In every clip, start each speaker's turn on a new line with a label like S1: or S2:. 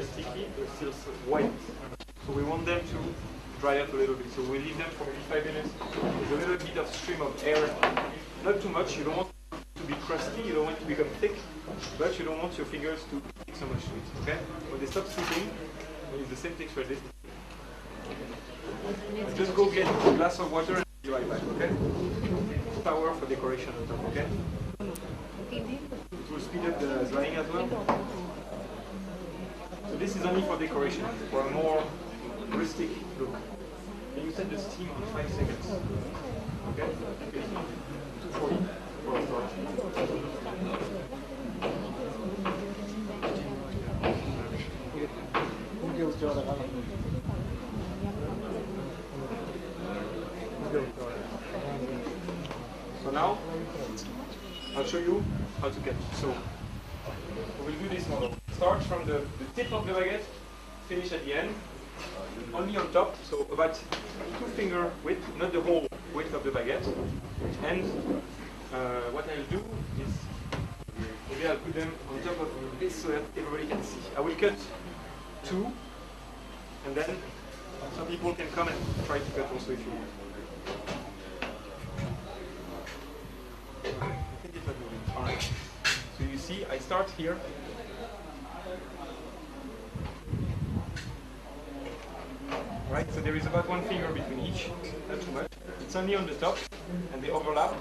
S1: very sticky, they're still wet. So we want them to dry up a little bit. So we leave them for maybe 5 minutes. There's a little bit of stream of air, not too much. You don't want it to be crusty, you don't want it to become thick, but you don't want your fingers to stick so much to it. Okay? When they stop sticking, it's the same texture as this. Just go get a glass of water and be right back. Okay? Power for decoration on top. Okay? It will speed up the drying as well. So this is only for decoration, for a more rustic look. And you set the steam on 5 seconds. Okay? 240 for a start. So now, I'll show you how to cut. So, we will do this model. Start from the tip of the baguette, finish at the end, only on top, so about 2 finger width, not the whole width of the baguette. And what I'll do is, maybe I'll put them on top of this so that everybody can see. I will cut 2, and then some people can come and try to cut also if you want. Alright, so you see, I start here. Right, so there is about 1 finger between each, not too much. It's only on the top, and they overlap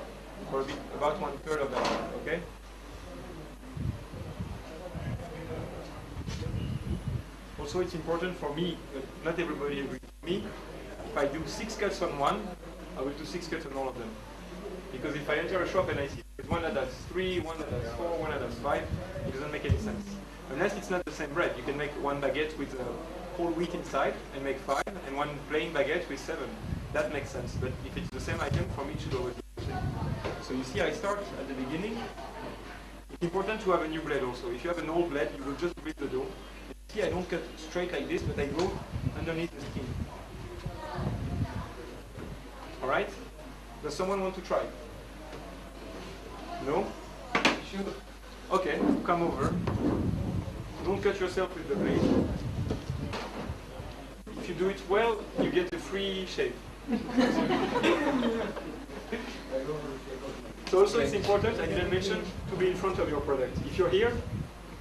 S1: for a bit, about 1/3 of that, okay? Also, it's important for me, but not everybody agrees with me. If I do 6 cuts on one, I will do 6 cuts on all of them. Because if I enter a shop and I see there's one that has 3, one that has 4, one that has 5, it doesn't make any sense. Unless it's not the same bread. You can make one baguette with whole wheat inside and make 5, and one plain baguette with 7. That makes sense. But if it's the same item, for me it should always be the same. So you see, I start at the beginning. It's important to have a new blade also. If you have an old blade, you will just break the dough. See, I don't cut straight like this, but I go underneath the skin. Alright? Does someone want to try? No? Sure. Okay, come over. Don't cut yourself with the blade. If you do it well, you get a free shave. So also it's important, I didn't mention, to be in front of your product. If you're here,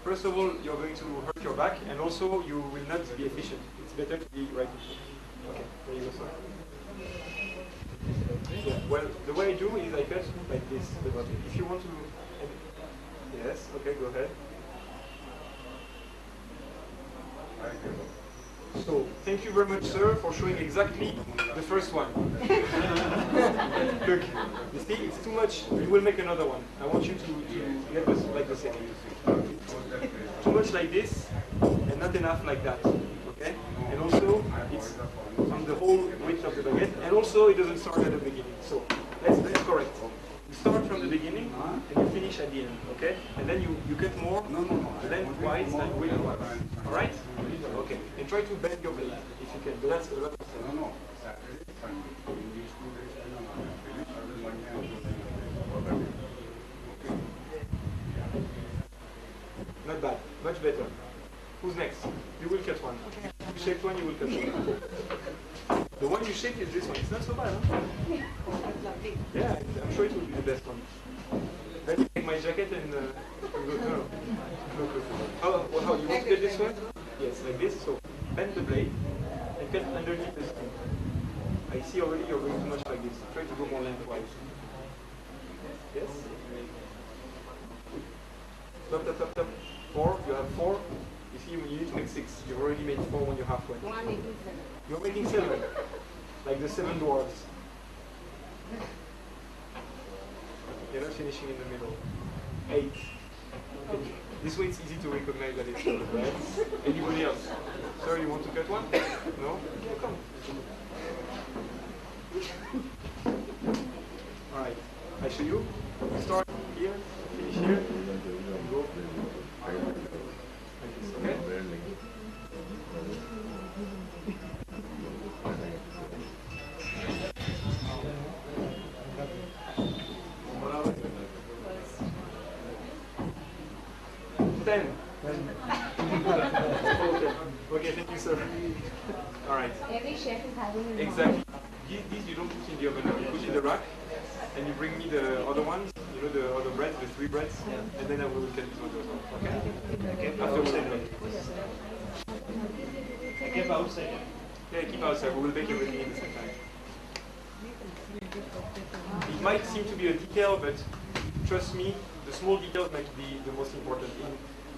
S1: first of all, you're going to hurt your back, and also you will not be efficient. It's better to be right in front. Okay, there you go, sir. Yeah, well, the way I do is I cut like this. But if you want to... Yes, okay, go ahead. So, thank you very much, sir, for showing exactly the first one. Look, you see, it's too much. We will make another one. I want you to get this like the same. Too much like this, and not enough like that. Okay? And also, it's on the whole width of the baguette, and also it doesn't start at the beginning. So, let's correct. You start from the beginning, and you finish at the end, okay? And then you cut more lengthwise and widthwise. Alright? Okay. And try to bend your blade, if you can. But that's a lot of things. Not bad. Much better. Who's next? You will cut one. You shaped one, you will cut one. The one you shaped is this one. It's not so bad, huh? Yeah, I'm sure it will be the best one. Let me take my jacket and go. No. Oh, well, how? You want to cut this one? Yes, like this. So, bend the blade and cut underneath the skin. I see already you're going too much like this. Try to go more lengthwise. Yes? Stop. 4. You have 4. You see, you need to make 6. You've already made 4 when you're halfway. You're making 7. Like the 7 dwarves. You're not finishing in the middle. 8. This way it's easy to recognize that it's not right. Anybody else? Sir, you want to cut one? No? Yeah, come. Alright, I show you. Start here, finish here, and go. Like this, okay? Ten. Okay, thank you, sir. All right.
S2: Every chef is having his
S1: Exactly. These you don't put in the oven, you put in the rack, and you bring me the other ones, you know, the other breads, the 3 breads, and then I will get this one as well. Okay? After we're done.
S3: Keep outside.
S1: Yeah, keep outside. We will bake everything in the same time. It might seem to be a detail, but trust me, the small details might be the most important.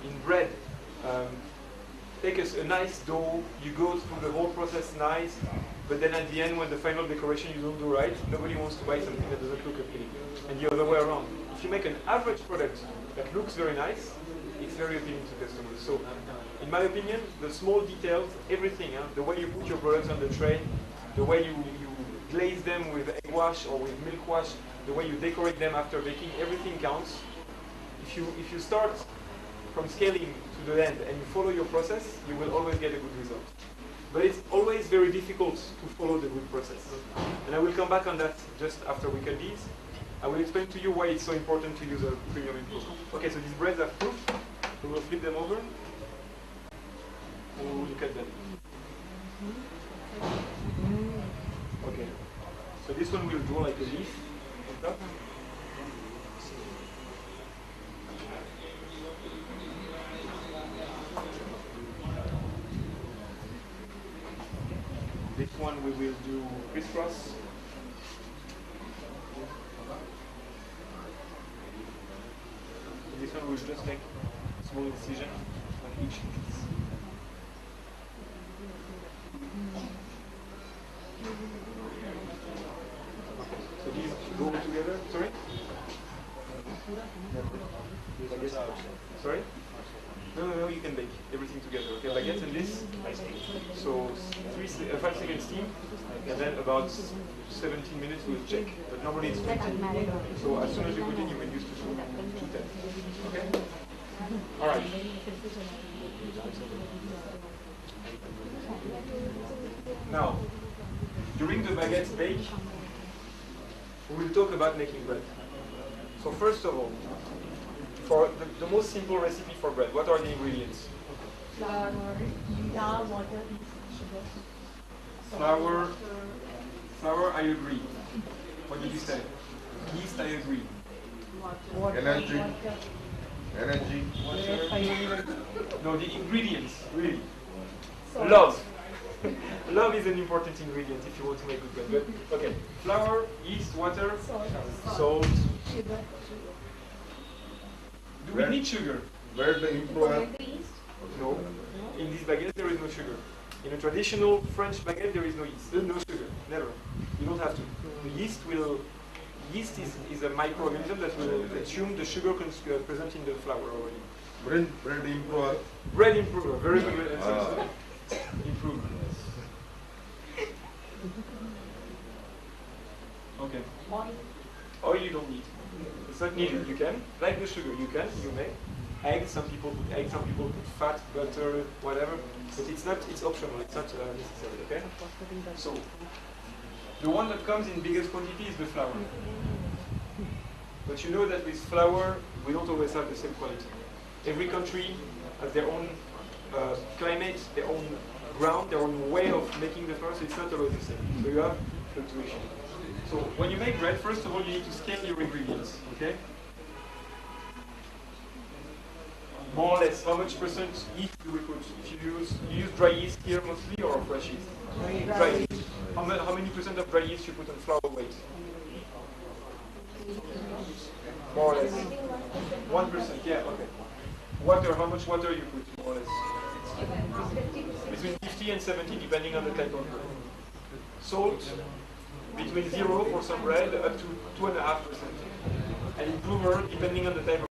S1: In bread, take a nice dough, you go through the whole process nice, but then at the end, when the final decoration you don't do right, nobody wants to buy something that doesn't look appealing. And the other way around. If you make an average product that looks very nice, it's very appealing to customers. So, in my opinion, the small details, everything, the way you put your products on the tray, the way you glaze them with egg wash or with milk wash, the way you decorate them after baking, everything counts. If you start from scaling to the end and you follow your process, you will always get a good result. But it's always very difficult to follow the good process. And I will come back on that just after we cut these. I will explain to you why it's so important to use a premium improve. Okay, so these breads are proof. We will flip them over and we will cut them. Okay. So this one will draw like a leaf on top. This one we will do crisscross. This one we'll just make a small incision on each piece. So these go together. Sorry? Sorry? No, you can bake everything together. Okay, baguettes and this. So 5 seconds steam, and then about 17 minutes we'll check. But normally it's 20. So as soon as you put in, you reduce to 210. Okay? All right. Now, during the baguette bake, we will talk about making bread. So first of all, for the most simple recipe for bread, what are the ingredients?
S2: flour, water, sugar.
S1: Flour, I agree. What did you say? Yeast, I agree.
S2: Water,
S4: Energy.
S2: water.
S4: Energy.
S1: No, the ingredients, really.
S2: Salt.
S1: Love. Love is an important ingredient if you want to make good bread. But, okay, flour, yeast, water, salt.
S2: Sugar.
S1: Do we need sugar?
S4: Where the improve?
S1: No. In this baguette, there is no sugar. In a traditional French baguette, there is no yeast. No sugar. Never. You don't have to. The yeast is a microorganism that will consume the sugar present in the flour already.
S4: Bread improve.
S1: Bread improver. Very good answer. Improve. Okay. Oil you don't need. It's not needed. You can. Like the sugar, you may. Eggs, some people put eggs, some people put fat, butter, whatever. But it's optional, it's not necessary, okay? So, the one that comes in biggest quantity is the flour. But you know that with flour, we don't always have the same quality. Every country has their own climate, their own ground, their own way of making the flour, so it's not always the same. So you have fluctuation. So when you make bread, first of all, you need to scale your ingredients, okay? More or less, how much percent yeast do we put? If you use dry yeast here mostly, or fresh yeast? Dry yeast. How many percent of dry yeast you put on flour weight? More or less. 1%, yeah, okay. Water, how much water you put, more or less? Between 50 and 70, depending on the type of bread. Salt, between 0 for some bread up to 2.5%. And improver, depending on the type of